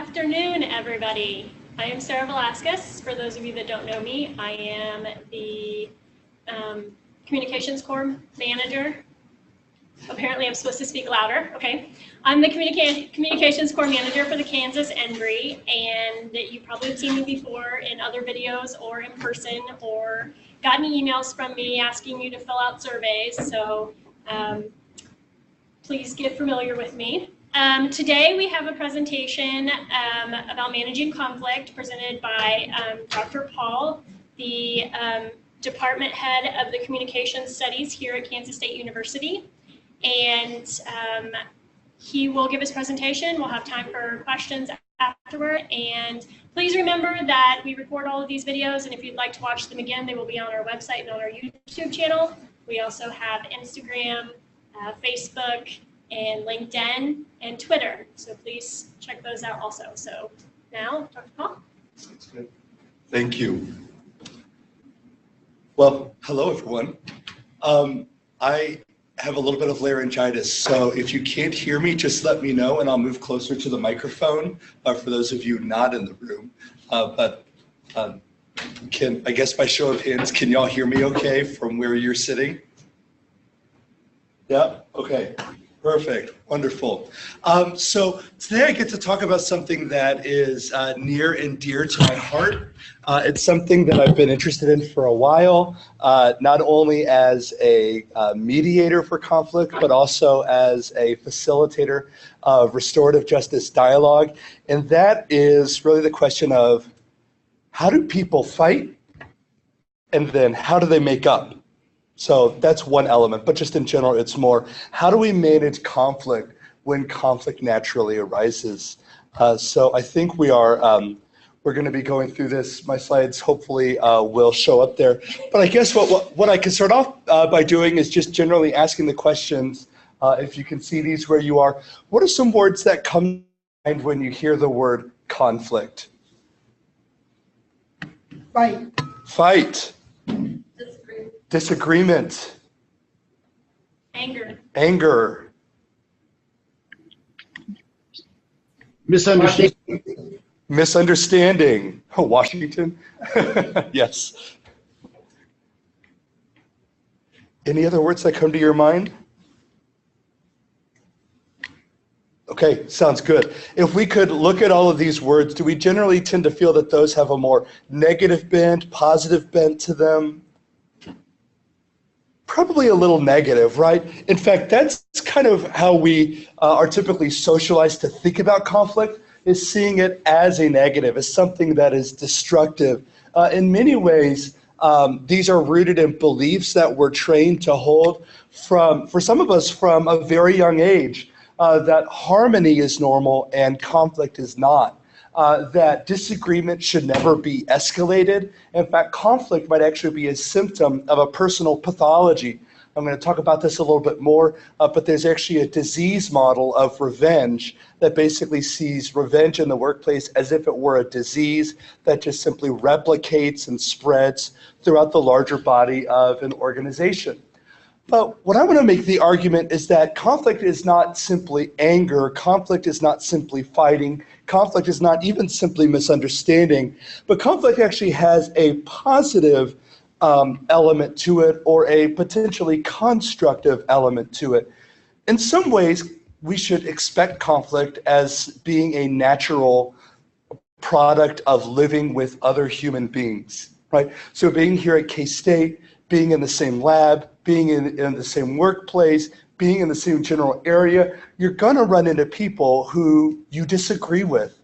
afternoon, everybody. I am Sarah Velasquez. For those of you that don't know me, I am the Communications Corps Manager. Apparently I'm supposed to speak louder, okay. I'm the Communications Corps Manager for the K-INBRE, and you probably have seen me before in other videos or in person or gotten emails from me asking you to fill out surveys, so please get familiar with me. Today we have a presentation about managing conflict presented by Dr. Paul, the department head of the Communications Studies here at Kansas State University. And he will give his presentation. We'll have time for questions afterward. And please remember that we record all of these videos, and if you'd like to watch them again, they will be on our website and on our YouTube channel. We also have Instagram, Facebook, and LinkedIn and Twitter. So please check those out also. So now, Dr. Paul. Sounds good. Thank you. Well, hello everyone. I have a little bit of laryngitis, so if you can't hear me, just let me know and I'll move closer to the microphone for those of you not in the room. I guess by show of hands, can y'all hear me okay from where you're sitting? Yeah, okay. Perfect, wonderful. So today I get to talk about something that is near and dear to my heart. It's something that I've been interested in for a while, not only as a mediator for conflict, but also as a facilitator of restorative justice dialogue. And that is really the question of how do people fight, and then how do they make up? So that's one element, but just in general, it's more, how do we manage conflict when conflict naturally arises? So I think we are, we're going to be going through this. My slides hopefully will show up there. But I guess what I can start off by doing is just generally asking the questions, if you can see these where you are. What are some words that come to mind when you hear the word conflict? Fight. Fight. Disagreement. Anger. Anger. Misunderstanding. Misunderstanding. Oh, Washington. Yes. Any other words that come to your mind? Okay, sounds good. If we could look at all of these words, do we generally tend to feel that those have a more negative bent, positive bent to them? Probably a little negative, right? In fact, that's kind of how we are typically socialized to think about conflict, is seeing it as a negative, as something that is destructive. In many ways, these are rooted in beliefs that we're trained to hold for some of us from a very young age, that harmony is normal and conflict is not. That disagreement should never be escalated. In fact, conflict might actually be a symptom of a personal pathology. I'm going to talk about this a little bit more, but there's actually a disease model of revenge that basically sees revenge in the workplace as if it were a disease that just simply replicates and spreads throughout the larger body of an organization. But what I want to make the argument is that conflict is not simply anger, conflict is not simply fighting, conflict is not even simply misunderstanding, but conflict actually has a positive element to it, or a potentially constructive element to it. In some ways, we should expect conflict as being a natural product of living with other human beings, right? So being here at K-State, being in the same lab, being in the same workplace, being in the same general area, you're gonna run into people who you disagree with.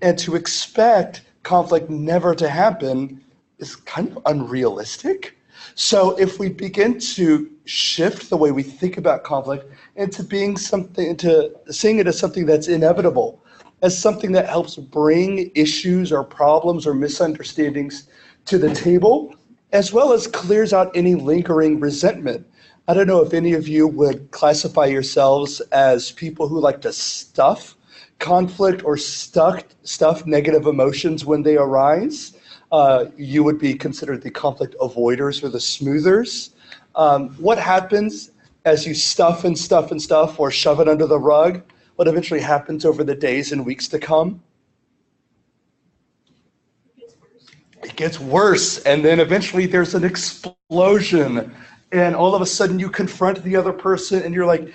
And to expect conflict never to happen is kind of unrealistic. So if we begin to shift the way we think about conflict into being something, into seeing it as something that's inevitable, as something that helps bring issues or problems or misunderstandings to the table, as well as clears out any lingering resentment. I don't know if any of you would classify yourselves as people who like to stuff conflict or stuff negative emotions when they arise. You would be considered the conflict avoiders or the smoothers. What happens as you stuff and stuff and stuff or shove it under the rug? What eventually happens over the days and weeks to come? it gets worse, and then eventually there's an explosion, and all of a sudden you confront the other person and you're like,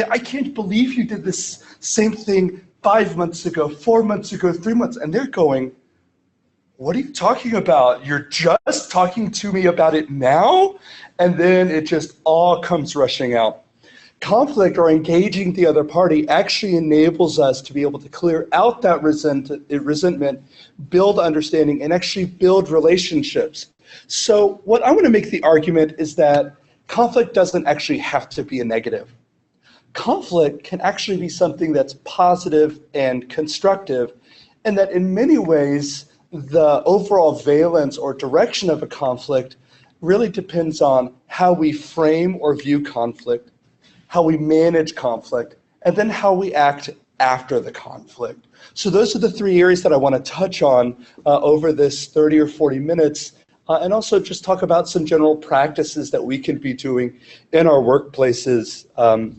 I can't believe you did this same thing 5 months ago, 4 months ago, 3 months, and they're going, what are you talking about? You're just talking to me about it now? And then it just all comes rushing out. Conflict, or engaging the other party, actually enables us to be able to clear out that resentment, build understanding, and actually build relationships. So what I want to make the argument is that conflict doesn't actually have to be a negative. Conflict can actually be something that's positive and constructive, and that in many ways, the overall valence or direction of a conflict really depends on how we frame or view conflict, how we manage conflict, and then how we act after the conflict. So those are the three areas that I want to touch on over this 30 or 40 minutes, and also just talk about some general practices that we can be doing in our workplaces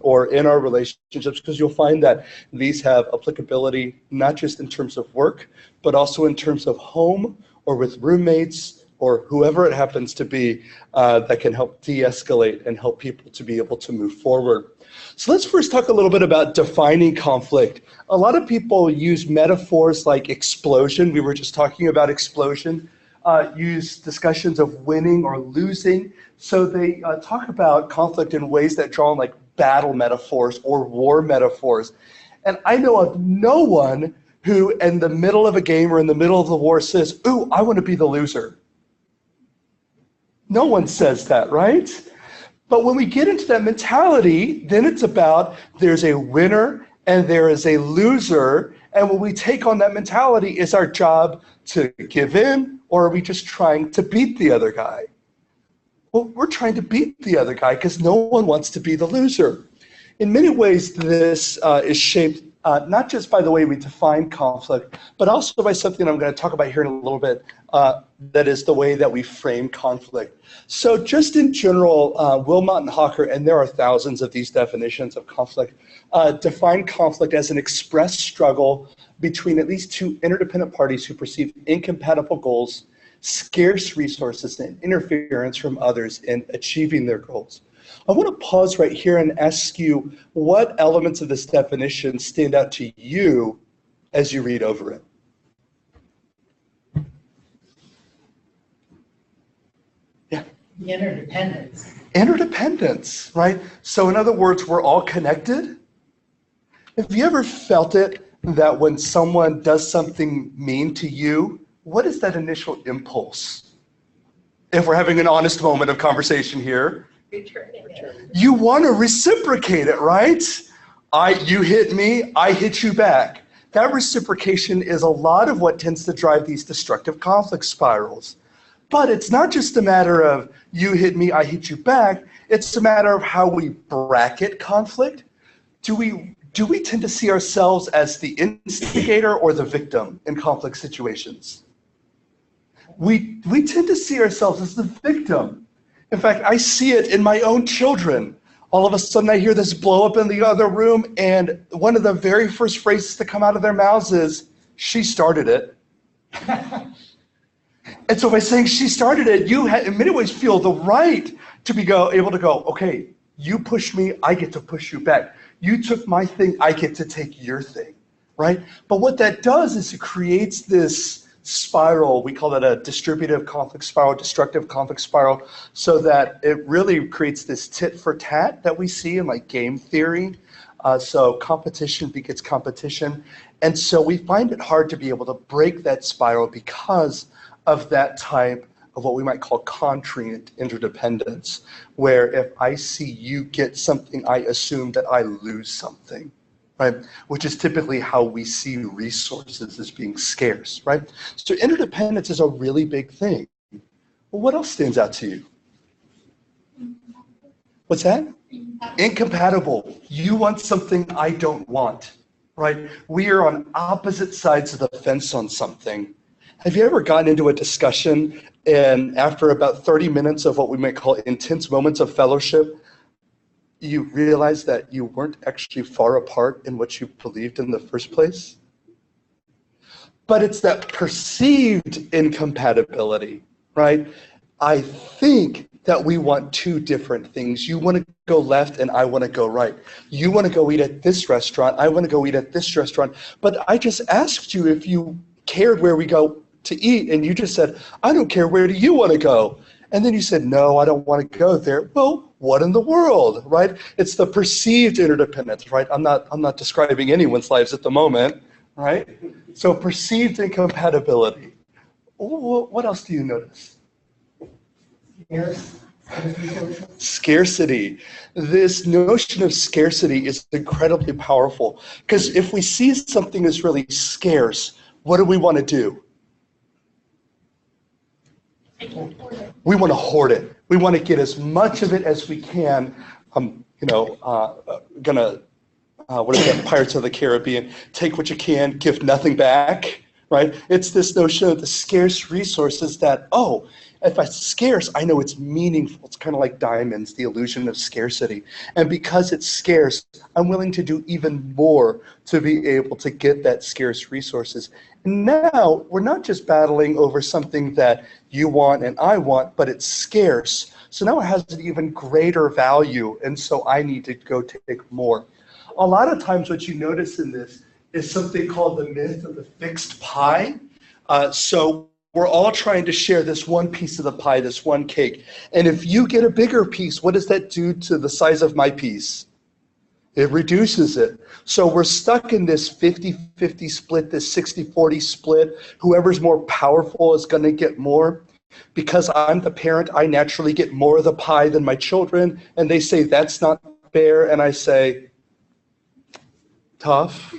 or in our relationships, because you'll find that these have applicability not just in terms of work, but also in terms of home or with roommates or whoever it happens to be, that can help de-escalate and help people to be able to move forward. So let's first talk a little bit about defining conflict. A lot of people use metaphors like explosion. We were just talking about explosion. Use discussions of winning or losing. So they talk about conflict in ways that draw on like battle metaphors or war metaphors. And I know of no one who in the middle of a game or in the middle of the war says, ooh, I want to be the loser. No one says that, right? But when we get into that mentality, then it's about there's a winner and there is a loser. And when we take on that mentality, is our job to give in, or are we just trying to beat the other guy? Well, we're trying to beat the other guy because no one wants to be the loser. In many ways, this is shaped not just by the way we define conflict, but also by something I'm going to talk about here in a little bit, that is the way that we frame conflict. So just in general, Wilmot and Hawker, and there are thousands of these definitions of conflict, define conflict as an expressed struggle between at least two interdependent parties who perceive incompatible goals, scarce resources, and interference from others in achieving their goals. I want to pause right here and ask you what elements of this definition stand out to you as you read over it. Yeah. The interdependence. Interdependence, right? So in other words, we're all connected. Have you ever felt it that when someone does something mean to you, what is that initial impulse? If we're having an honest moment of conversation here, you want to reciprocate it, right? You hit me, I hit you back. That reciprocation is a lot of what tends to drive these destructive conflict spirals. But it's not just a matter of you hit me, I hit you back. It's a matter of how we bracket conflict. Do we tend to see ourselves as the instigator or the victim in conflict situations? We tend to see ourselves as the victim. In fact, I see it in my own children. All of a sudden I hear this blow up in the other room, and one of the very first phrases to come out of their mouths is, she started it. And so by saying she started it, you in many ways feel the right to be able to go, okay, you pushed me, I get to push you back. You took my thing, I get to take your thing, right? But what that does is it creates this spiral. We call that a distributive conflict spiral, destructive conflict spiral, so that it really creates this tit for tat that we see in like game theory. So competition begets competition. And so we find it hard to be able to break that spiral because of that type of what we might call contrarient interdependence, where if I see you get something, I assume that I lose something. Right? Which is typically how we see resources as being scarce, right? So interdependence is a really big thing. Well, what else stands out to you? What's that? Incompatible. You want something I don't want, right? We are on opposite sides of the fence on something. Have you ever gotten into a discussion and after about 30 minutes of what we might call intense moments of fellowship, you realize that you weren't actually far apart in what you believed in the first place? but it's that perceived incompatibility, right? I think that we want two different things. You want to go left and I want to go right. You want to go eat at this restaurant, I want to go eat at this restaurant. But I just asked you if you cared where we go to eat, and you just said, I don't care, where do you want to go? And then you said, no, I don't want to go there. Well, what in the world, right? It's the perceived interdependence, right? I'm not describing anyone's lives at the moment, right? So perceived incompatibility. What else do you notice? Scarcity. This notion of scarcity is incredibly powerful, because if we see something is really scarce, what do we want to do? We want to hoard it. We want to get as much of it as we can. What is that, Pirates of the Caribbean? Take what you can, give nothing back, right? It's this notion of the scarce resources that, oh, if it's scarce, I know it's meaningful. It's kind of like diamonds, the illusion of scarcity. And because it's scarce, I'm willing to do even more to be able to get that scarce resources. And now we're not just battling over something that you want and I want, but it's scarce. So now it has an even greater value, and so I need to go take more. A lot of times what you notice in this is something called the myth of the fixed pie. So we're all trying to share this one piece of the pie, this one cake. And if you get a bigger piece, what does that do to the size of my piece? It reduces it. So we're stuck in this 50-50 split, this 60-40 split. Whoever's more powerful is going to get more. Because I'm the parent, I naturally get more of the pie than my children. And they say, that's not fair. And I say, tough,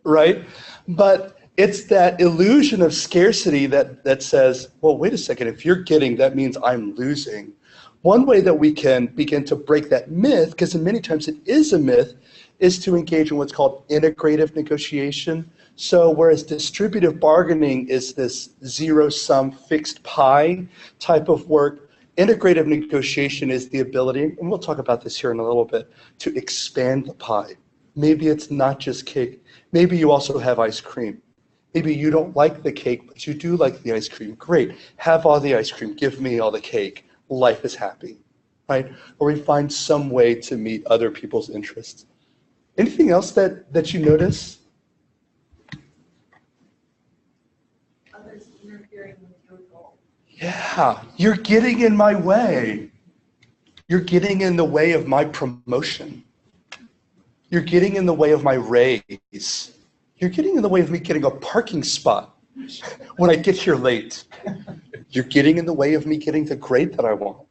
right? But it's that illusion of scarcity that says, well, wait a second, if you're getting, that means I'm losing. One way that we can begin to break that myth, because many times it is a myth, is to engage in what's called integrative negotiation. So whereas distributive bargaining is this zero-sum fixed pie type of work, integrative negotiation is the ability, and we'll talk about this here in a little bit, to expand the pie. Maybe it's not just cake. Maybe you also have ice cream. Maybe you don't like the cake, but you do like the ice cream. Great. Have all the ice cream. Give me all the cake. Life is happy, right? Or we find some way to meet other people's interests. Anything else that you notice? Others interfering with your goal. Yeah, you're getting in my way. You're getting in the way of my promotion. You're getting in the way of my raise. You're getting in the way of me getting a parking spot when I get here late. You're getting in the way of me getting the grade that I want.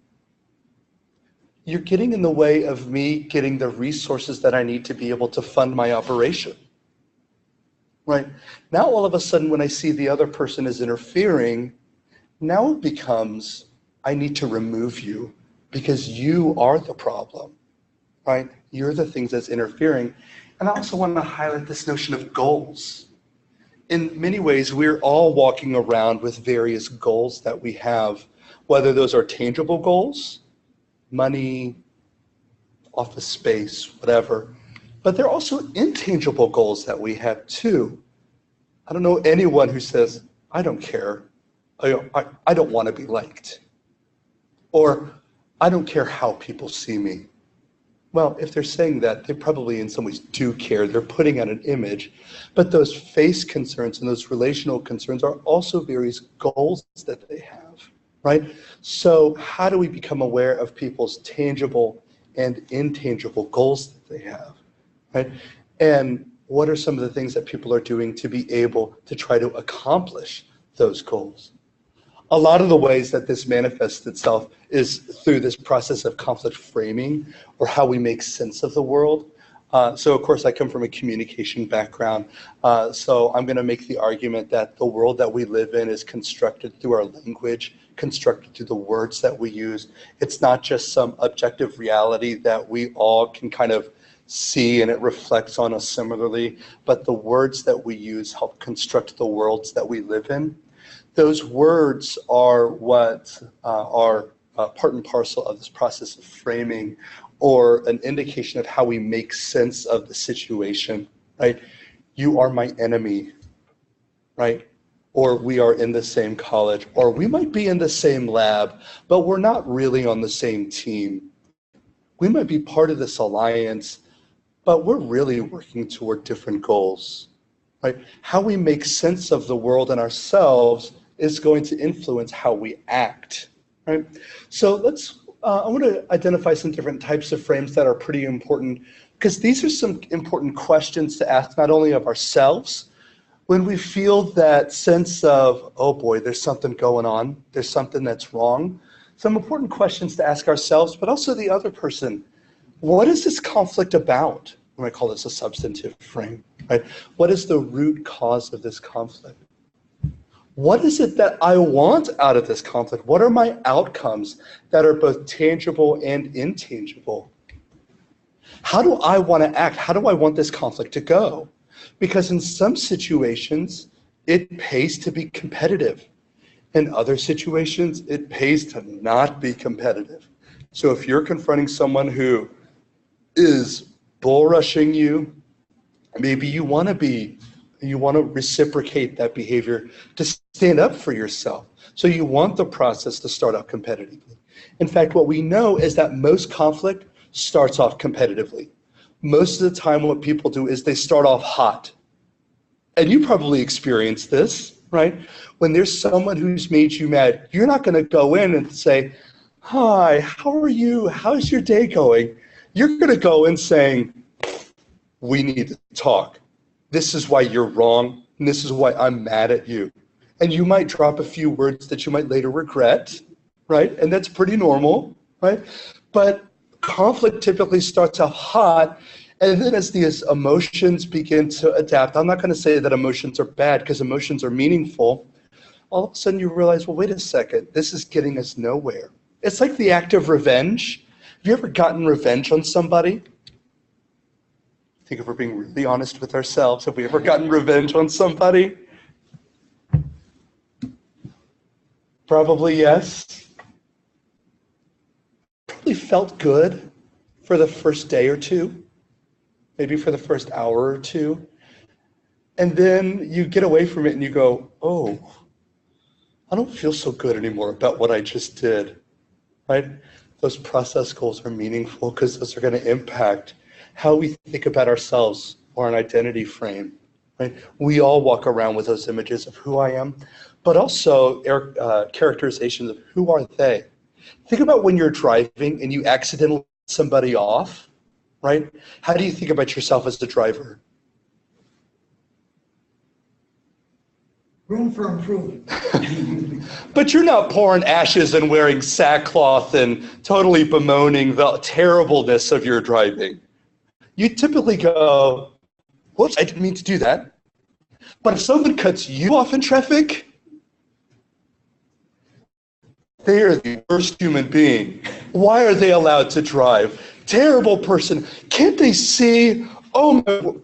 You're getting in the way of me getting the resources that I need to be able to fund my operation. Right? Now all of a sudden when I see the other person is interfering, now it becomes, I need to remove you because you are the problem. Right? You're the things that's interfering. And I also want to highlight this notion of goals. In many ways, we're all walking around with various goals that we have, whether those are tangible goals, money, office space, whatever. But there are also intangible goals that we have too. I don't know anyone who says, I don't care. I don't want to be liked. Or I don't care how people see me. Well, if they're saying that, they probably in some ways do care. They're putting out an image. But those face concerns and those relational concerns are also various goals that they have, right? So how do we become aware of people's tangible and intangible goals that they have, right? And what are some of the things that people are doing to be able to try to accomplish those goals? A lot of the ways that this manifests itself is through this process of conflict framing, or how we make sense of the world. So of course I come from a communication background, so I'm going to make the argument that the world that we live in is constructed through our language, constructed through the words that we use. It's not just some objective reality that we all can kind of see and it reflects on us similarly, but the words that we use help construct the worlds that we live in. Those words are what are part and parcel of this process of framing, or an indication of how we make sense of the situation, right? You are my enemy, right? or we are in the same college, or we might be in the same lab, but we're not really on the same team. We might be part of this alliance, but we're really working toward different goals, right? How we make sense of the world and ourselves is going to influence how we act, right? So I want to identify some different types of frames that are pretty important, because these are some important questions to ask not only of ourselves, when we feel that sense of, oh boy, there's something going on, there's something that's wrong, some important questions to ask ourselves, but also the other person. What is this conflict about? We might call this a substantive frame, right? What is the root cause of this conflict? What is it that I want out of this conflict? What are my outcomes that are both tangible and intangible? How do I want to act? How do I want this conflict to go? Because in some situations, it pays to be competitive. In other situations, it pays to not be competitive. So if you're confronting someone who is bull rushing you, maybe you want to reciprocate that behavior to stand up for yourself. So you want the process to start off competitively. In fact, what we know is that most conflict starts off competitively. Most of the time what people do is they start off hot. And you probably experienced this, right? When there's someone who's made you mad, you're not going to go in and say, hi, how are you? How's your day going? You're going to go in saying, we need to talk. This is why you're wrong, and this is why I'm mad at you. And you might drop a few words that you might later regret, right? And that's pretty normal, right? But conflict typically starts off hot, and then as these emotions begin to adapt, I'm not going to say that emotions are bad, because emotions are meaningful. All of a sudden you realize, well, wait a second, this is getting us nowhere. It's like the act of revenge. Have you ever gotten revenge on somebody? I think if we're being really honest with ourselves, have we ever gotten revenge on somebody? Probably yes. Probably felt good for the first day or two, maybe for the first hour or two. And then you get away from it and you go, oh, I don't feel so good anymore about what I just did, right? Those process goals are meaningful because those are going to impact how we think about ourselves or an identity frame, right? We all walk around with those images of who I am, but also characterizations of who are they. Think about when you're driving and you accidentally cut somebody off, right? How do you think about yourself as the driver? Room for improvement. But you're not pouring ashes and wearing sackcloth and totally bemoaning the terribleness of your driving. You typically go, whoops, I didn't mean to do that. But if someone cuts you off in traffic, they are the worst human being. Why are they allowed to drive? Terrible person. Can't they see? Oh my.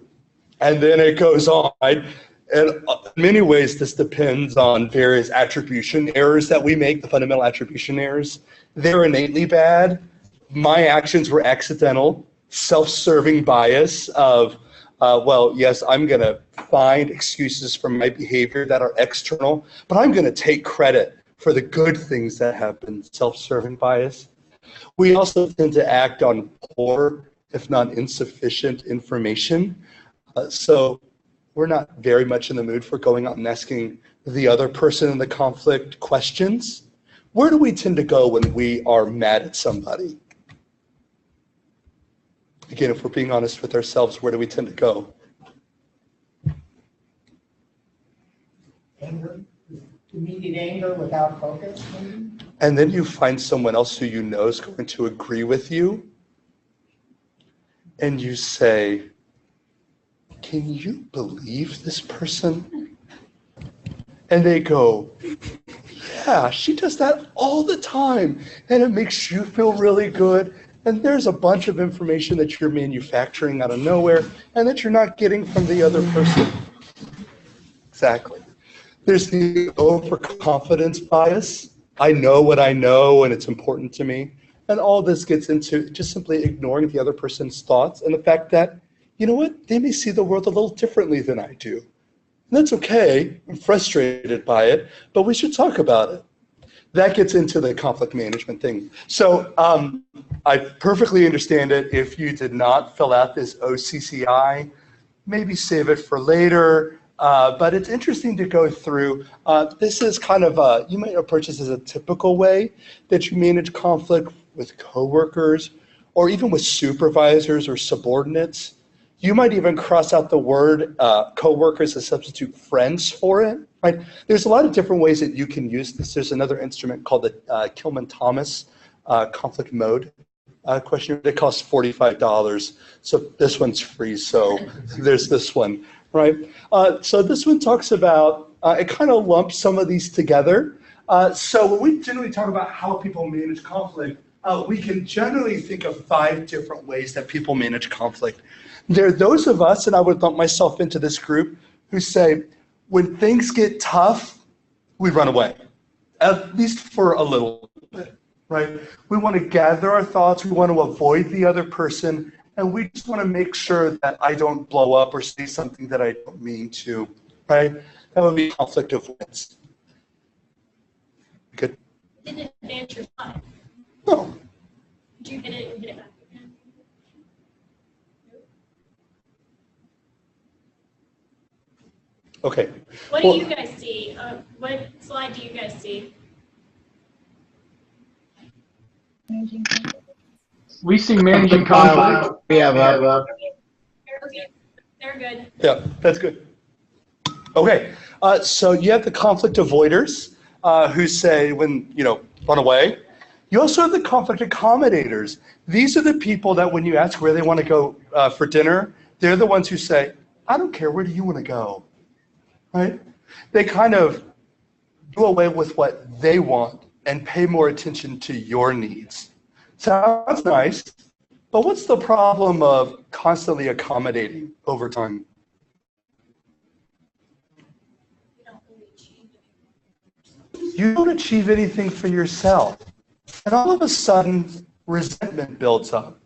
And then it goes on. And in many ways, this depends on various attribution errors that we make, the fundamental attribution errors. They're innately bad. My actions were accidental. Self-serving bias of, well, yes, I'm going to find excuses for my behavior that are external, but I'm going to take credit for the good things that happen, self-serving bias. We also tend to act on poor, if not insufficient, information. So we're not very much in the mood for going out and asking the other person in the conflict questions. Where do we tend to go when we are mad at somebody? Again, if we're being honest with ourselves, where do we tend to go? Anger, immediate anger without focus, maybe? And then you find someone else who you know is going to agree with you, and you say, can you believe this person? And they go, yeah, she does that all the time, and it makes you feel really good. And there's a bunch of information that you're manufacturing out of nowhere and that you're not getting from the other person. Exactly. There's the overconfidence bias. I know what I know and it's important to me. And all this gets into just simply ignoring the other person's thoughts and the fact that, you know what, they may see the world a little differently than I do. And that's okay. I'm frustrated by it, but we should talk about it. That gets into the conflict management thing. So I perfectly understand it. If you did not fill out this OCCI, maybe save it for later. But it's interesting to go through. This is kind of you might approach this as a typical way that you manage conflict with coworkers or even with supervisors or subordinates. You might even cross out the word coworkers and substitute friends for it. Right? There's a lot of different ways that you can use this. There's another instrument called the Kilman-Thomas conflict mode questionnaire. It costs $45. So this one's free. So there's this one, right? So this one talks about, it kind of lumps some of these together. So when we generally talk about how people manage conflict, we can generally think of 5 different ways that people manage conflict. There are those of us, and I would lump myself into this group, who say, when things get tough, we run away, at least for a little bit, right? We want to gather our thoughts, we want to avoid the other person, and we just want to make sure that I don't blow up or say something that I don't mean to, right? That would be conflict avoidance. Good? Didn't advance your slide. No. Did you hit it and hit it back again? Okay. What do you guys see? What slide do you guys see? We see managing conflict. We have a They're good. Yeah, that's good. Okay, so you have the conflict avoiders who say when, run away. You also have the conflict accommodators. These are the people that when you ask where they want to go for dinner, they're the ones who say, I don't care, where do you want to go? Right? They kind of do away with what they want and pay more attention to your needs. Sounds nice, but what's the problem of constantly accommodating over time? You don't achieve anything for yourself. And all of a sudden, resentment builds up.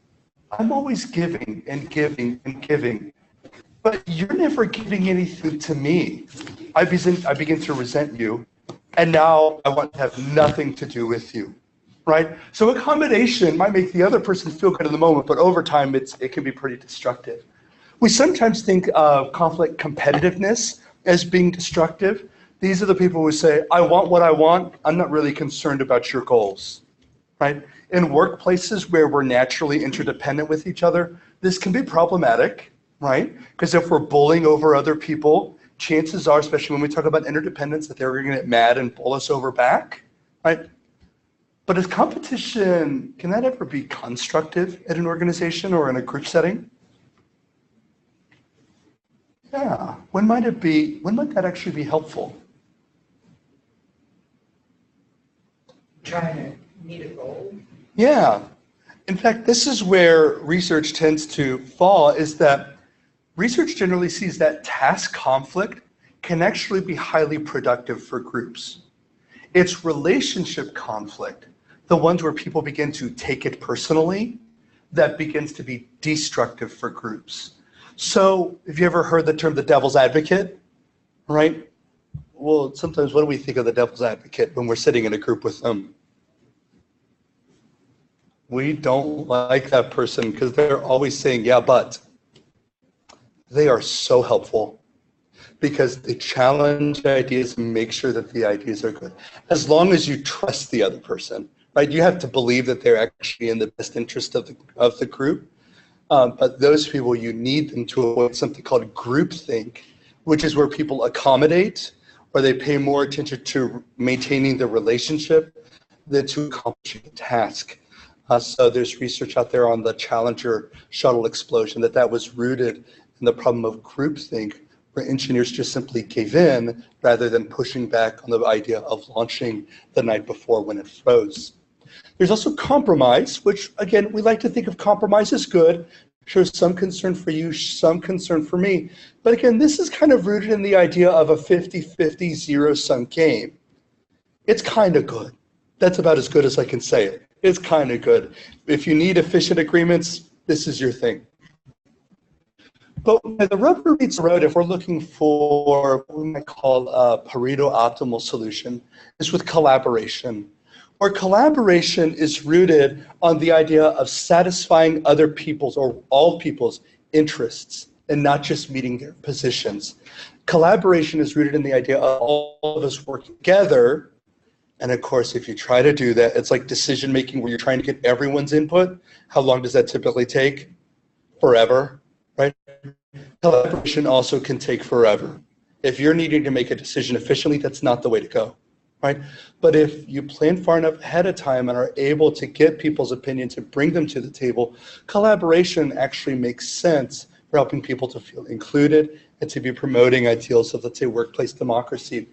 I'm always giving and giving and giving, but you're never giving anything to me. I begin to resent you, and now I want to have nothing to do with you, right? So accommodation might make the other person feel good in the moment, but over time, it can be pretty destructive. We sometimes think of conflict competitiveness as being destructive. These are the people who say, I want what I want. I'm not really concerned about your goals, right? In workplaces where we're naturally interdependent with each other, this can be problematic, right? Because if we're bullying over other people, chances are, especially when we talk about interdependence, that they're going to get mad and pull us over back, right? But is competition, can that ever be constructive at an organization or in a group setting? Yeah, when might that actually be helpful? Trying to meet a goal. Yeah. In fact, this is where research tends to fall, is that research generally sees that task conflict can actually be highly productive for groups. It's relationship conflict, the ones where people begin to take it personally, that begins to be destructive for groups. So have you ever heard the term the devil's advocate, right? Well, sometimes what do we think of the devil's advocate when we're sitting in a group with them? We don't like that person because they're always saying, yeah, but. They are so helpful because they challenge ideas and make sure that the ideas are good. As long as you trust the other person, right? You have to believe that they're actually in the best interest of the group. But those people, you need them to avoid something called groupthink, which is where people accommodate or they pay more attention to maintaining the relationship than to accomplishing the task. So there's research out there on the Challenger shuttle explosion that was rooted in the problem of groupthink, where engineers just simply gave in rather than pushing back on the idea of launching the night before when it froze. There's also compromise, which again, we like to think of compromise as good. Shows some concern for you, some concern for me. But again, this is kind of rooted in the idea of a 50-50 zero-sum game. It's kind of good. That's about as good as I can say it. It's kind of good. If you need efficient agreements, this is your thing. But when the rubber meets the road, if we're looking for what we might call a Pareto optimal solution, is with collaboration. Where collaboration is rooted on the idea of satisfying other people's or all people's interests and not just meeting their positions. Collaboration is rooted in the idea of all of us working together. And of course, if you try to do that, it's like decision making where you're trying to get everyone's input. How long does that typically take? Forever, right? Collaboration also can take forever. If you're needing to make a decision efficiently, that's not the way to go, right? But if you plan far enough ahead of time and are able to get people's opinions and bring them to the table, collaboration actually makes sense for helping people to feel included and to be promoting ideals of, let's say, workplace democracy.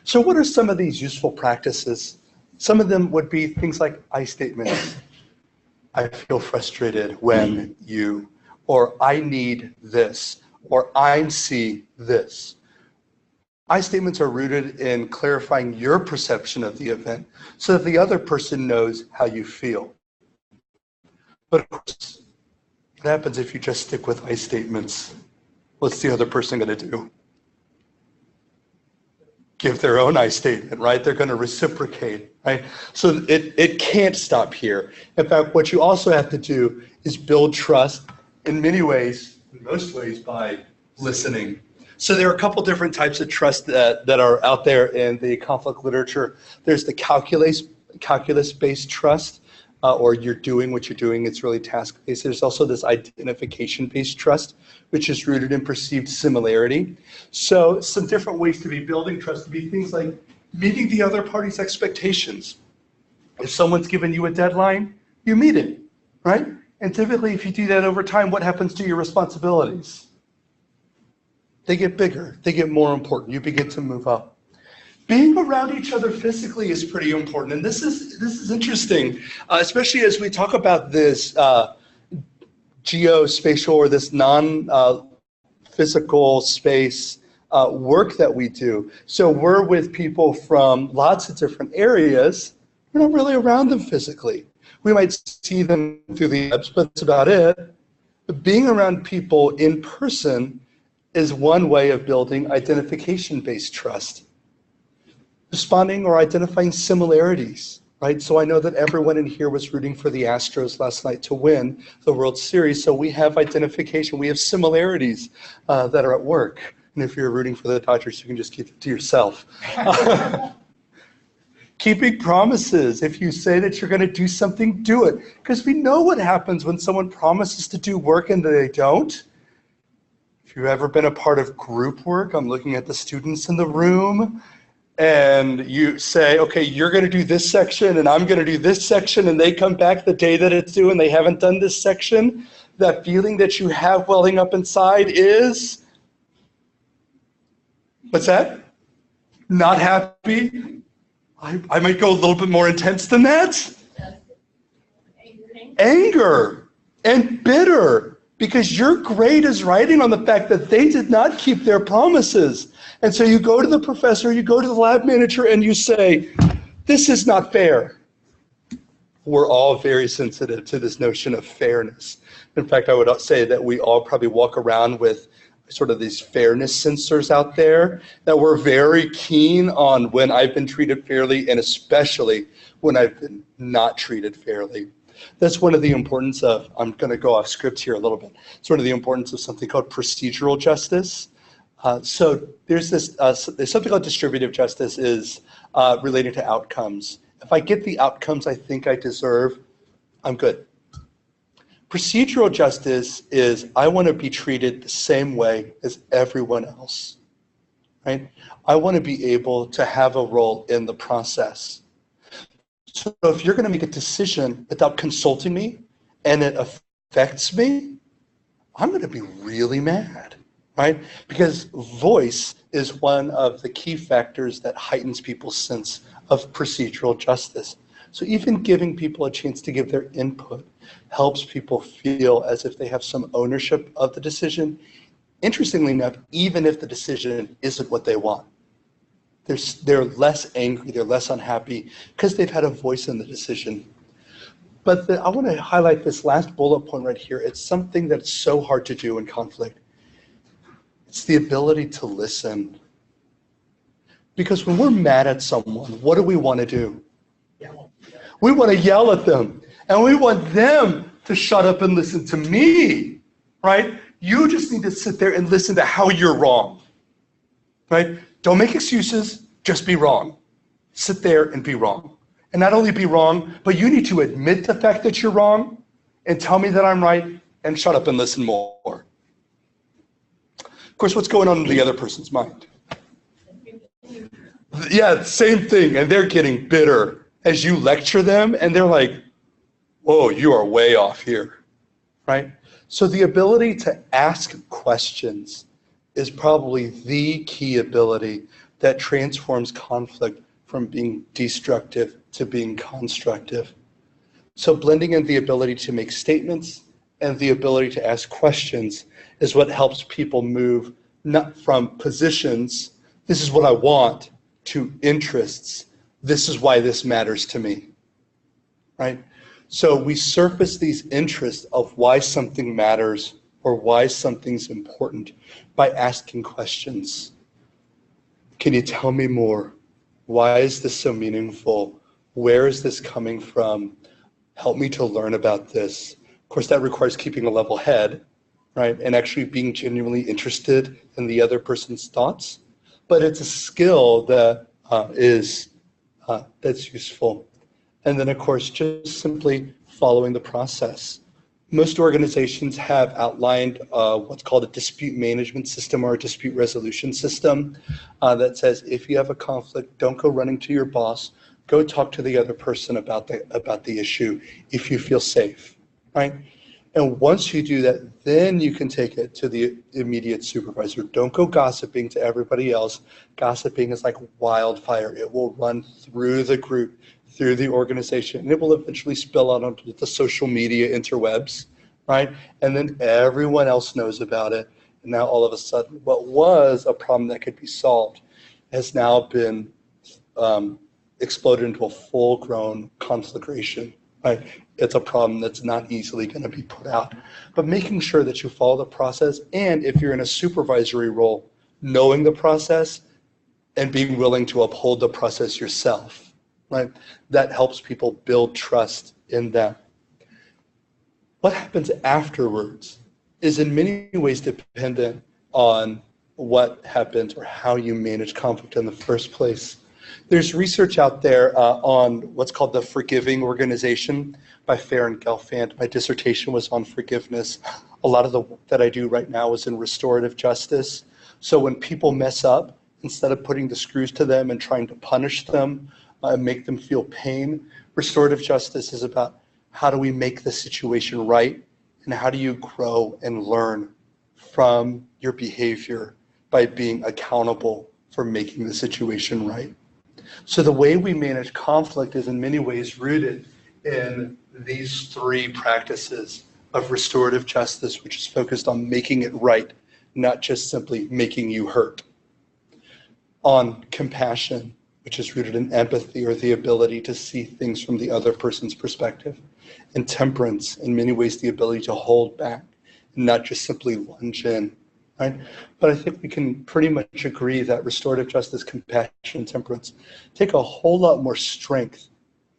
So what are some of these useful practices? Some of them would be things like I statements. I feel frustrated when you, or I need this, or I see this. I statements are rooted in clarifying your perception of the event so that the other person knows how you feel. But of course, what happens if you just stick with I statements? What's the other person going to do? Give their own I statement, right? They're going to reciprocate, right? So it can't stop here. In fact, what you also have to do is build trust in many ways, in most ways, by listening. So there are a couple different types of trust that are out there in the conflict literature. There's the calculus-based trust, or you're doing what you're doing, it's really task-based. There's also this identification-based trust, which is rooted in perceived similarity. So some different ways to be building trust would be things like meeting the other party's expectations. If someone's given you a deadline, you meet it, right? And typically if you do that over time, what happens to your responsibilities? They get bigger, they get more important, you begin to move up. Being around each other physically is pretty important, and this is interesting, especially as we talk about this geospatial or this non-physical space work that we do. So we're with people from lots of different areas. We're not really around them physically. We might see them through the apps, but that's about it. But being around people in person is one way of building identification-based trust. Responding or identifying similarities, right? So I know that everyone in here was rooting for the Astros last night to win the World Series, so we have identification, we have similarities that are at work. And if you're rooting for the Dodgers, you can just keep it to yourself. Keeping promises. If you say that you're going to do something, do it. Because we know what happens when someone promises to do work and they don't. If you've ever been a part of group work, I'm looking at the students in the room, and you say, okay, you're going to do this section and I'm going to do this section, and they come back the day that it's due and they haven't done this section, that feeling that you have welling up inside is, what's that? Not happy? I might go a little bit more intense than that. Anger and bitter, because your grade is riding on the fact that they did not keep their promises. And so you go to the professor, you go to the lab manager, and you say, this is not fair. We're all very sensitive to this notion of fairness. In fact, I would say that we all probably walk around with sort of these fairness sensors out there, that we're very keen on when I've been treated fairly, and especially when I've been not treated fairly. That's one of the importance of, I'm going to go off script here a little bit, it's one of the importance of something called procedural justice. So there's there's something called distributive justice is related to outcomes. If I get the outcomes I think I deserve, I'm good. Procedural justice is I want to be treated the same way as everyone else, right? I want to be able to have a role in the process. So if you're going to make a decision without consulting me and it affects me, I'm going to be really mad, right? Because voice is one of the key factors that heightens people's sense of procedural justice. So even giving people a chance to give their input helps people feel as if they have some ownership of the decision. Interestingly enough, even if the decision isn't what they want. They're less angry, they're less unhappy because they've had a voice in the decision. But I want to highlight this last bullet point right here. It's something that's so hard to do in conflict. It's the ability to listen. Because when we're mad at someone, what do we want to do? We want to yell at them, and we want them to shut up and listen to me, right? You just need to sit there and listen to how you're wrong, right? Don't make excuses, just be wrong. Sit there and be wrong. And not only be wrong, but you need to admit the fact that you're wrong and tell me that I'm right and shut up and listen more. Of course, what's going on in the other person's mind? Yeah, same thing. And they're getting bitter as you lecture them, and they're like, whoa, you are way off here, right? So the ability to ask questions is probably the key ability that transforms conflict from being destructive to being constructive. So blending in the ability to make statements and the ability to ask questions is what helps people move not from positions, this is what I want, to interests, this is why this matters to me, right? So we surface these interests of why something matters or why something's important by asking questions. Can you tell me more? Why is this so meaningful? Where is this coming from? Help me to learn about this. Of course, that requires keeping a level head, right? And actually being genuinely interested in the other person's thoughts. But it's a skill that that's useful. And then, of course, just simply following the process. Most organizations have outlined what's called a dispute management system or a dispute resolution system that says if you have a conflict, don't go running to your boss. Go talk to the other person about the issue if you feel safe, right? And once you do that, then you can take it to the immediate supervisor. Don't go gossiping to everybody else. Gossiping is like wildfire. It will run through the group, through the organization, and it will eventually spill out onto the social media interwebs, right? And then everyone else knows about it. And now all of a sudden, what was a problem that could be solved has now been exploded into a full-grown conflagration, right? It's a problem that's not easily going to be put out. But making sure that you follow the process, and if you're in a supervisory role, knowing the process and being willing to uphold the process yourself, right? That helps people build trust in that. What happens afterwards is in many ways dependent on what happens or how you manage conflict in the first place. There's research out there on what's called the Forgiving Organization by Fair and Gelfand. My dissertation was on forgiveness. A lot of the work that I do right now is in restorative justice. So when people mess up, instead of putting the screws to them and trying to punish them and make them feel pain, restorative justice is about how do we make the situation right and how do you grow and learn from your behavior by being accountable for making the situation right. So the way we manage conflict is in many ways rooted in these three practices of restorative justice, which is focused on making it right, not just simply making you hurt. On compassion, which is rooted in empathy or the ability to see things from the other person's perspective. And temperance, in many ways, the ability to hold back and not just simply lunge in. Right? But I think we can pretty much agree that restorative justice, compassion, and temperance take a whole lot more strength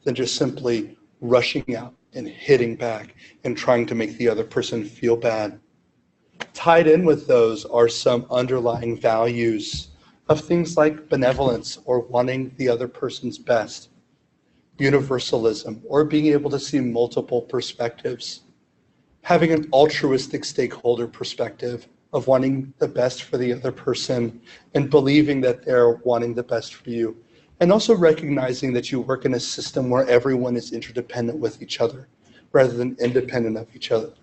than just simply rushing out and hitting back and trying to make the other person feel bad. Tied in with those are some underlying values of things like benevolence or wanting the other person's best, universalism or being able to see multiple perspectives, having an altruistic stakeholder perspective of wanting the best for the other person and believing that they're wanting the best for you. And also recognizing that you work in a system where everyone is interdependent with each other rather than independent of each other.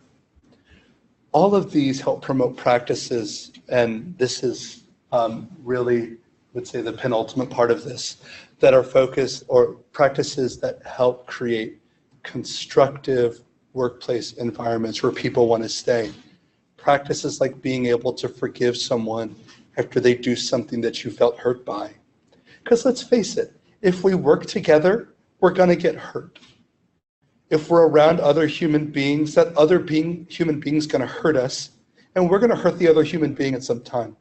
All of these help promote practices, and this is really, I would say, the penultimate part of this, that are focused or practices that help create constructive workplace environments where people want to stay. Practices like being able to forgive someone after they do something that you felt hurt by. Because let's face it, if we work together, we're going to get hurt. If we're around other human beings, that other human being's going to hurt us. and we're going to hurt the other human being at some time.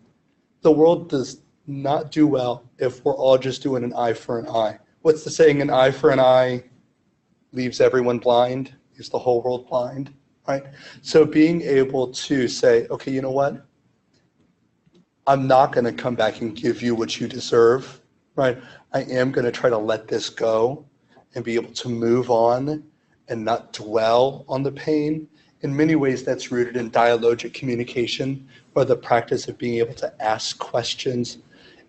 The world does not do well if we're all just doing an eye for an eye. What's the saying? An eye for an eye leaves everyone blind, leaves the whole world blind, right? So being able to say, okay, you know what? I'm not going to come back and give you what you deserve, right? I am going to try to let this go and be able to move on and not dwell on the pain. In many ways, that's rooted in dialogic communication, or the practice of being able to ask questions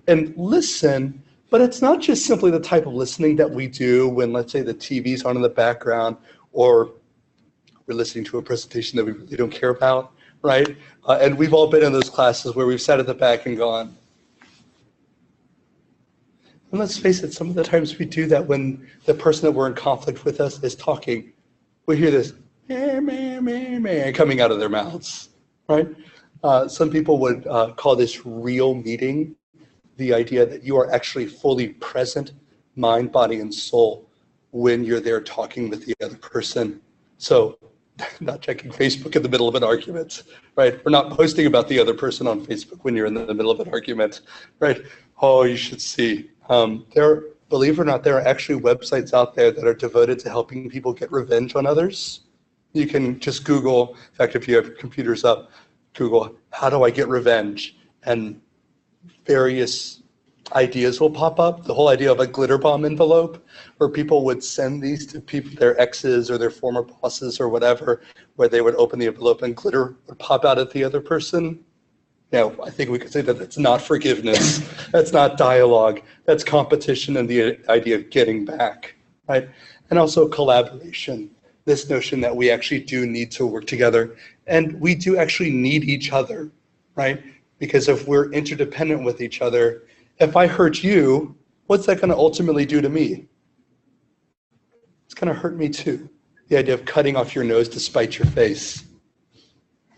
and listen. But it's not just simply the type of listening that we do when, let's say, the TV's on in the background, or we're listening to a presentation that we really don't care about, right? And we've all been in those classes where we've sat at the back and gone. And let's face it, some of the times we do that when the person that we're in conflict with us is talking. We hear this meh, meh, meh, meh, coming out of their mouths, right? Some people would call this real meeting, the idea that you are actually fully present, mind, body, and soul, when you're there talking with the other person. So not checking Facebook in the middle of an argument, right? Or not posting about the other person on Facebook when you're in the middle of an argument, right? Oh, you should see. Believe it or not, there are actually websites out there that are devoted to helping people get revenge on others. You can just Google, in fact, if you have computers up, Google, how do I get revenge? And various ideas will pop up. The whole idea of a glitter bomb envelope, where people would send these to people, their exes or their former bosses or whatever, where they would open the envelope and glitter would pop out at the other person. Now, I think we could say that that's not forgiveness. That's not dialogue. That's competition and the idea of getting back, right? And also collaboration, this notion that we actually do need to work together, and we do actually need each other, right? Because if we're interdependent with each other, if I hurt you, what's that going to ultimately do to me? It's going to hurt me too. The idea of cutting off your nose to spite your face.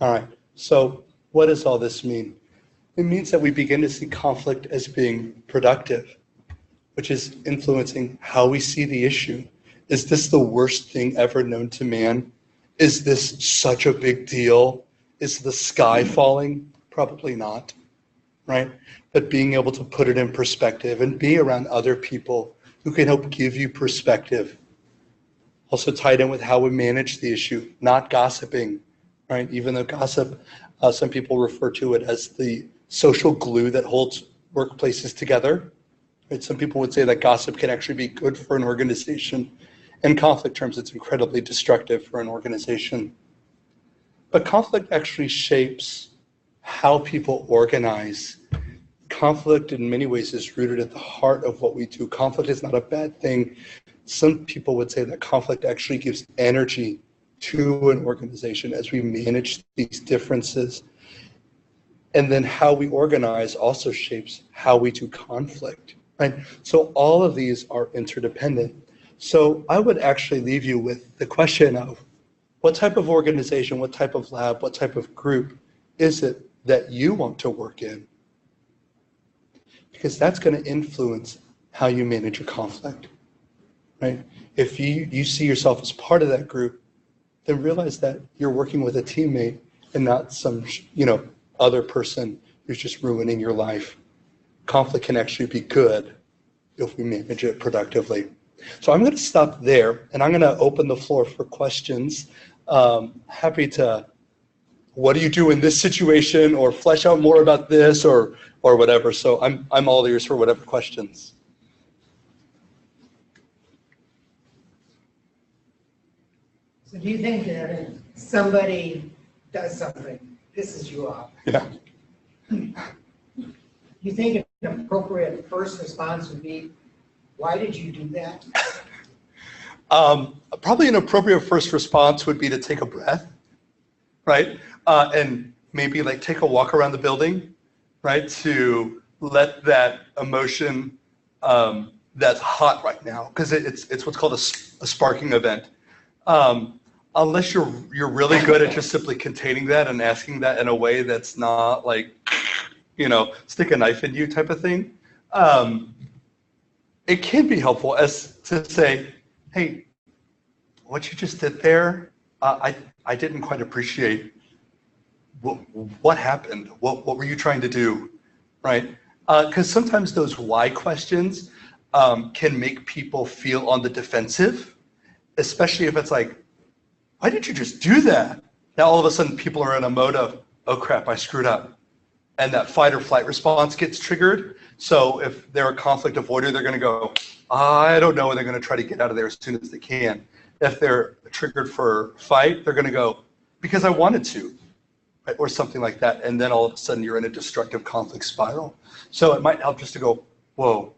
All right, so what does all this mean? It means that we begin to see conflict as being productive, which is influencing how we see the issue. Is this the worst thing ever known to man? Is this such a big deal? Is the sky falling? Probably not, right? But being able to put it in perspective and be around other people who can help give you perspective. Also tied in with how we manage the issue, not gossiping, right? Even though gossip, some people refer to it as the social glue that holds workplaces together. Right? Some people would say that gossip can actually be good for an organization. In conflict terms, it's incredibly destructive for an organization. But conflict actually shapes how people organize. Conflict in many ways is rooted at the heart of what we do. Conflict is not a bad thing. Some people would say that conflict actually gives energy to an organization as we manage these differences. And then how we organize also shapes how we do conflict, right? So all of these are interdependent. So I would actually leave you with the question of what type of organization, what type of lab, what type of group is it that you want to work in? Because that's going to influence how you manage a conflict, right? If you see yourself as part of that group, then realize that you're working with a teammate and not some, other person who's just ruining your life. Conflict can actually be good if we manage it productively. So I'm going to stop there, and I'm going to open the floor for questions. Happy to, what do you do in this situation, or flesh out more about this, or whatever. So I'm all ears for whatever questions. So do you think that if somebody does something, pisses you off, Yeah. you think an appropriate first response would be, why did you do that? Probably an appropriate first response would be to take a breath, right? And maybe like take a walk around the building, right? To let that emotion that's hot right now, because it's what's called a sparking event. Unless you're really good at just simply containing that and asking that in a way that's not like, stick a knife in you type of thing. It can be helpful as to say, hey, what you just did there, I didn't quite appreciate what happened? What were you trying to do, right? Because sometimes those why questions can make people feel on the defensive, especially if it's like, why did you just do that? Now all of a sudden people are in a mode of, oh crap, I screwed up. And that fight or flight response gets triggered. So if they're a conflict avoider, they're gonna go, I don't know, and they're gonna try to get out of there as soon as they can. If they're triggered for fight, they're gonna go, because I wanted to, right? Or something like that. And then all of a sudden you're in a destructive conflict spiral. So it might help just to go, whoa,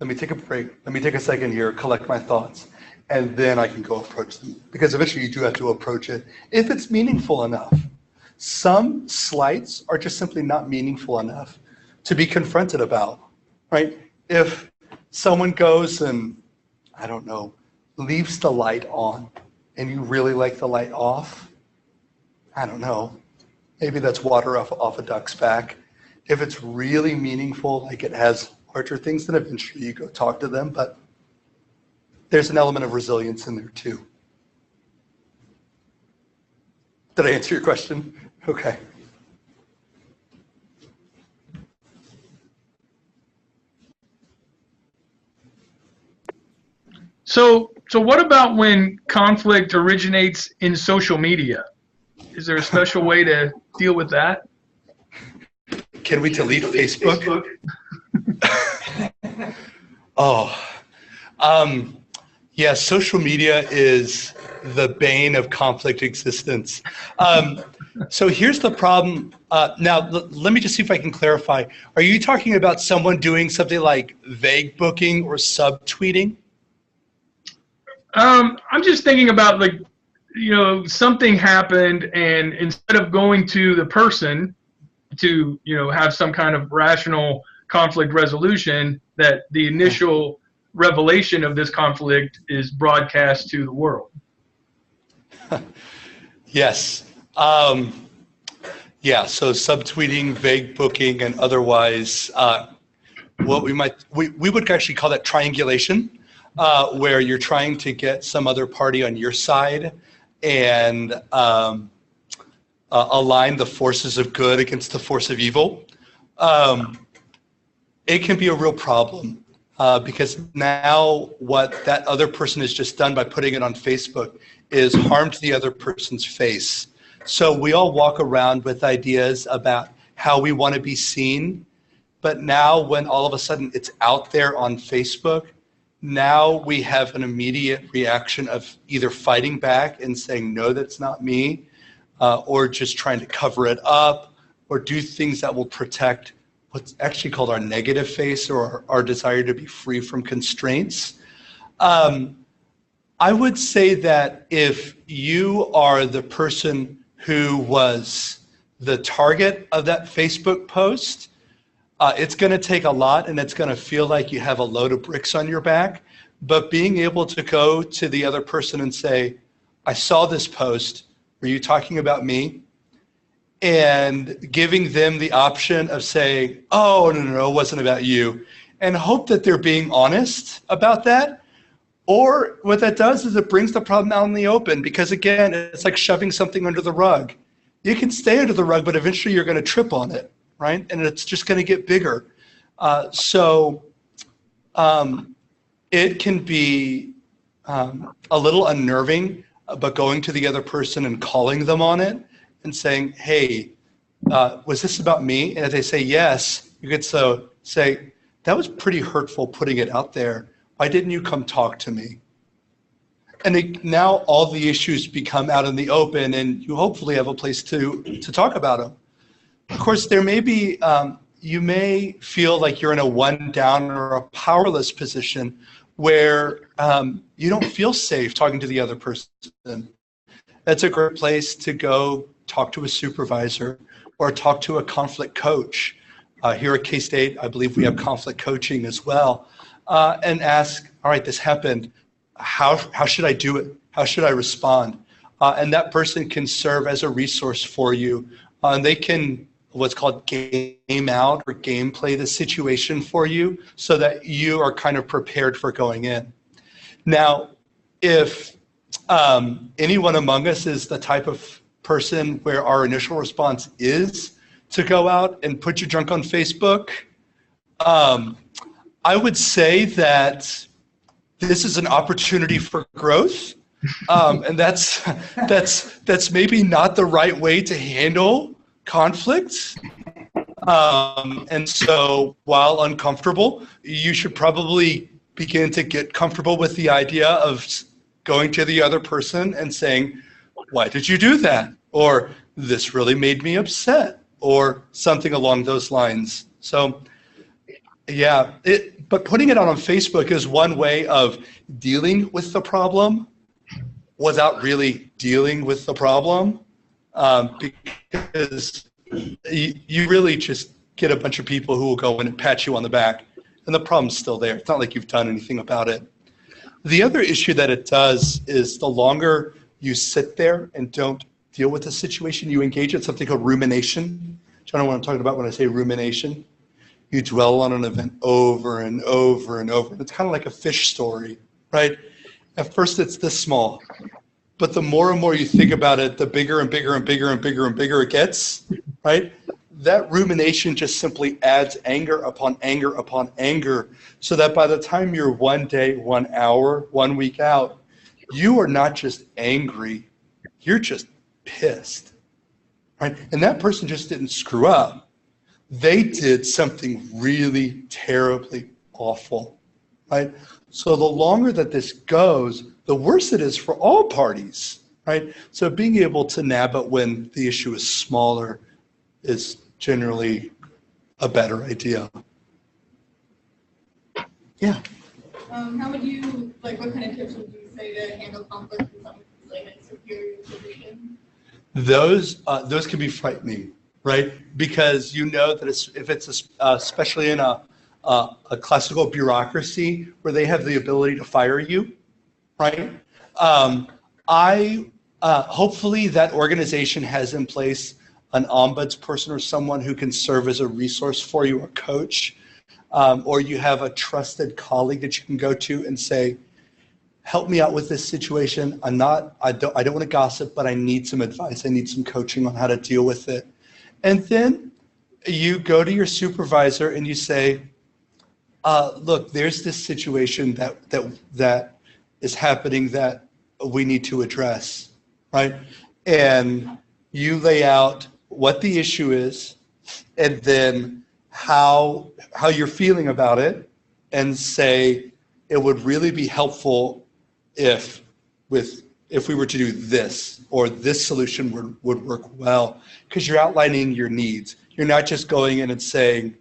let me take a break. Let me take a second here, collect my thoughts, and then I can go approach them. Because eventually you do have to approach it if it's meaningful enough. Some slights are just simply not meaningful enough to be confronted about, right? If someone goes and, I don't know, leaves the light on and you really like the light off, I don't know, maybe that's water off a duck's back. If it's really meaningful, like it has larger things, then eventually you go talk to them, but there's an element of resilience in there too. Did I answer your question? Okay. So what about when conflict originates in social media? Is there a special way to deal with that? Can we delete Facebook? Yeah, social media is the bane of conflict existence. So here's the problem. Now, let me just see if I can clarify. Are you talking about someone doing something like vague booking or subtweeting? I'm just thinking about, like, something happened, and instead of going to the person to, have some kind of rational conflict resolution, that the initial revelation of this conflict is broadcast to the world. Yes. Yeah, so subtweeting, vague booking, and otherwise, what we would actually call that triangulation, where you're trying to get some other party on your side and align the forces of good against the force of evil. It can be a real problem. Because now what that other person has just done by putting it on Facebook is harmed the other person's face. So we all walk around with ideas about how we want to be seen, but now when all of a sudden it's out there on Facebook, now we have an immediate reaction of either fighting back and saying, no, that's not me, or just trying to cover it up, or do things that will protect what's actually called our negative face, or our desire to be free from constraints. I would say that if you are the person who was the target of that Facebook post, it's going to take a lot, and it's going to feel like you have a load of bricks on your back. But being able to go to the other person and say, I saw this post, were you talking about me? And giving them the option of saying, oh, no, it wasn't about you, and hope that they're being honest about that. Or what that does is it brings the problem out in the open, because again, it's like shoving something under the rug. You can stay under the rug, but eventually you're going to trip on it, right? And it's just going to get bigger. It can be a little unnerving, but going to the other person and calling them on it and saying, hey, was this about me? And if they say yes, you could say, that was pretty hurtful putting it out there. Why didn't you come talk to me? And now all the issues become out in the open, and you hopefully have a place to talk about them. Of course, there may be, you may feel like you're in a one down or a powerless position where you don't feel safe talking to the other person. That's a great place to go talk to a supervisor or talk to a conflict coach. Here at K-State, I believe we have conflict coaching as well, and ask, all right, this happened. How should I do it? How should I respond? And that person can serve as a resource for you. And they can what's called game out or game play the situation for you so that you are kind of prepared for going in. Now, if anyone among us is the type of person where our initial response is to go out and put your junk on Facebook. I would say that this is an opportunity for growth, and that's maybe not the right way to handle conflict. And so, while uncomfortable, you should probably begin to get comfortable with the idea of going to the other person and saying, "Why did you do that?" Or "This really made me upset," or something along those lines. So, yeah, but putting it out on Facebook is one way of dealing with the problem without really dealing with the problem, because you really just get a bunch of people who will go in and pat you on the back, and the problem's still there. It's not like you've done anything about it. The other issue that it does is the longer you sit there and don't deal with the situation, you engage in something called rumination. Do you know what I'm talking about when I say rumination? You dwell on an event over and over and over. It's kind of like a fish story, right? At first it's this small, but the more and more you think about it, the bigger and bigger and bigger and bigger and bigger it gets, right? That rumination just simply adds anger upon anger upon anger, so that by the time you're 1 day, 1 hour, 1 week out, you are not just angry, you're just pissed, right? And that person just didn't screw up. They did something really terribly awful, right? So the longer that this goes, the worse it is for all parties, right? So being able to nab it when the issue is smaller is generally a better idea. Yeah. How would you, like, what kind of tips would you say to handle conflict in some like a superior position? Those can be frightening, right? Because you know that if it's especially in a classical bureaucracy where they have the ability to fire you, right? Hopefully that organization has in place an ombudsperson or someone who can serve as a resource for you, a coach, or you have a trusted colleague that you can go to and say, "Help me out with this situation. I don't want to gossip, but I need some advice. I need some coaching on how to deal with it." And then you go to your supervisor and you say, "Look, there's this situation that is happening that we need to address," right? And you lay out what the issue is, and then how you're feeling about it, and say it would really be helpful if we were to do this, or this solution would work well, because you're outlining your needs. You're not just going in and saying,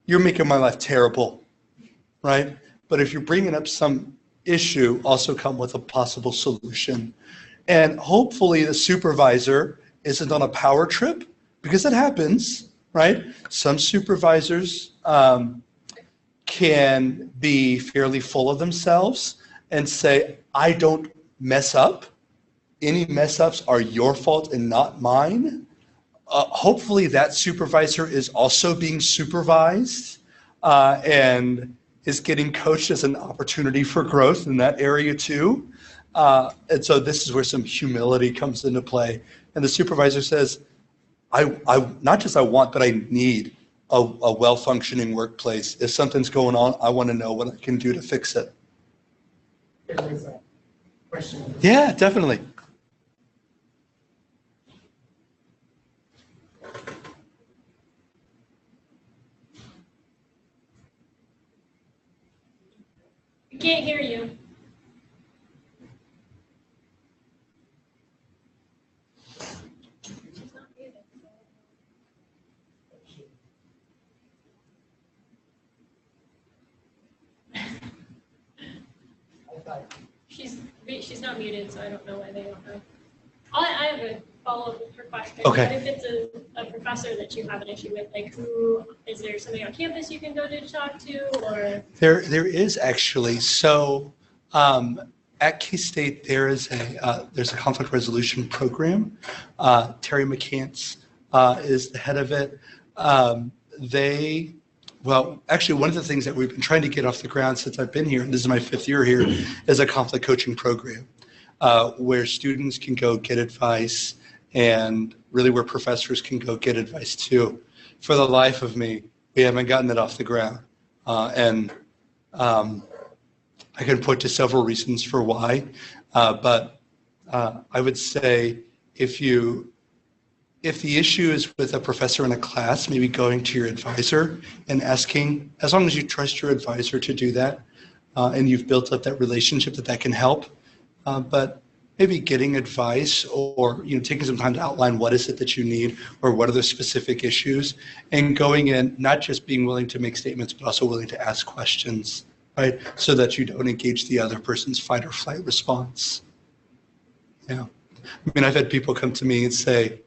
"You're making my life terrible," right? But if you're bringing up some issue, also come with a possible solution. And hopefully the supervisor isn't on a power trip, because it happens, right? Some supervisors can be fairly full of themselves and say, "I don't mess up. Any mess ups are your fault and not mine." Hopefully that supervisor is also being supervised and is getting coached as an opportunity for growth in that area too. And so this is where some humility comes into play. And the supervisor says, I not just I want, but I need a well-functioning workplace. If something's going on, I want to know what I can do to fix it. There was a question. Yeah, definitely. We can't hear you. She's not muted, so I don't know why they don't know. I have a follow-up with her question. Okay. What if it's a professor that you have an issue with? Like, is there somebody on campus you can go to talk to, or? There is actually. So at K-State, there's a conflict resolution program. Terry McCants is the head of it. Well, actually, one of the things that we've been trying to get off the ground since I've been here, and this is my 5th year here, is a conflict coaching program where students can go get advice and really where professors can go get advice too. For the life of me, we haven't gotten it off the ground. I can point to several reasons for why, but I would say if the issue is with a professor in a class, maybe going to your advisor and asking, as long as you trust your advisor to do that, and you've built up that relationship, that can help. But maybe getting advice, or taking some time to outline what is it that you need, or what are the specific issues, and going in not just being willing to make statements, but also willing to ask questions, right? So that you don't engage the other person's fight or flight response. Yeah. I mean, I've had people come to me and say,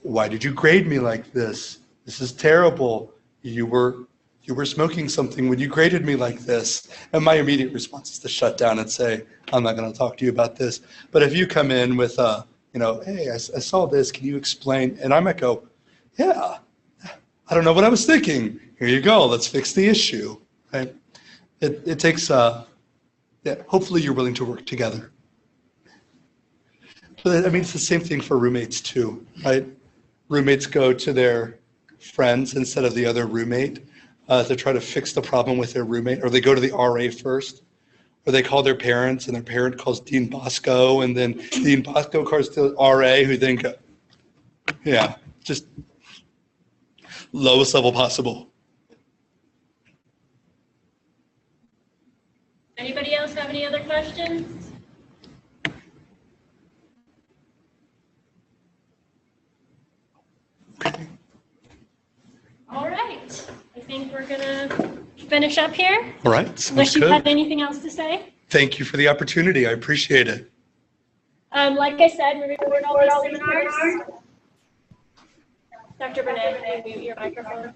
"Why did you grade me like this? This is terrible. You were smoking something when you graded me like this." And my immediate response is to shut down and say, "I'm not going to talk to you about this." But if you come in with "Hey, I saw this, can you explain?" And I might go, "Yeah, I don't know what I was thinking. Here you go, let's fix the issue." Right? It takes, hopefully you're willing to work together. But I mean, it's the same thing for roommates too, right? Roommates go to their friends instead of the other roommate to try to fix the problem with their roommate, or they go to the RA first, or they call their parents and their parent calls Dean Bosco, and then Dean Bosco calls the RA, who then go, just lowest level possible. Anybody else have any other questions? All right, I think we're gonna finish up here. All right, sounds Unless you good. had anything else to say? Thank you for the opportunity. I appreciate it. Like I said, we record all these seminars. Dr. Burnett, can you mute your microphone?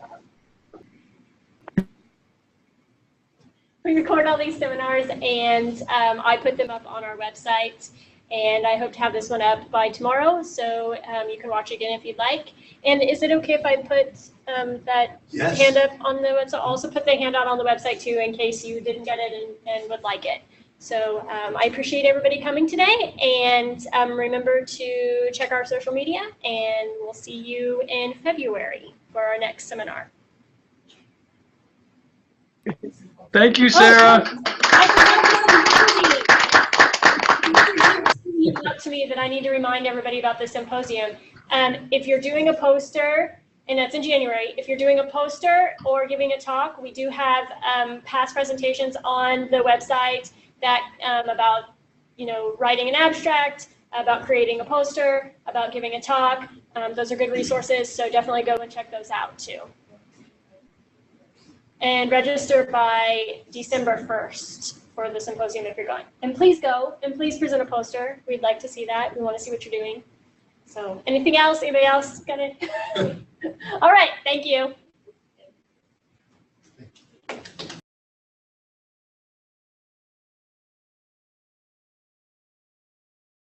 We record all these seminars, and I put them up on our website, and I hope to have this one up by tomorrow, so you can watch again if you'd like. And is it okay if I put that Yes. hand up on the website? I'll also put the handout on the website too, in case you didn't get it and would like it. So I appreciate everybody coming today, and remember to check our social media, and we'll see you in February for our next seminar. Thank you, Sarah. It's up to me that I need to remind everybody about the symposium. If you're doing a poster, and that's in January, if you're doing a poster or giving a talk, we do have past presentations on the website that about writing an abstract, about creating a poster, about giving a talk. Those are good resources, so definitely go and check those out too. And register by December 1st for the symposium if you're going. And please go, and please present a poster. We'd like to see that. We want to see what you're doing. So anything else? Anybody else got it? All right, thank you.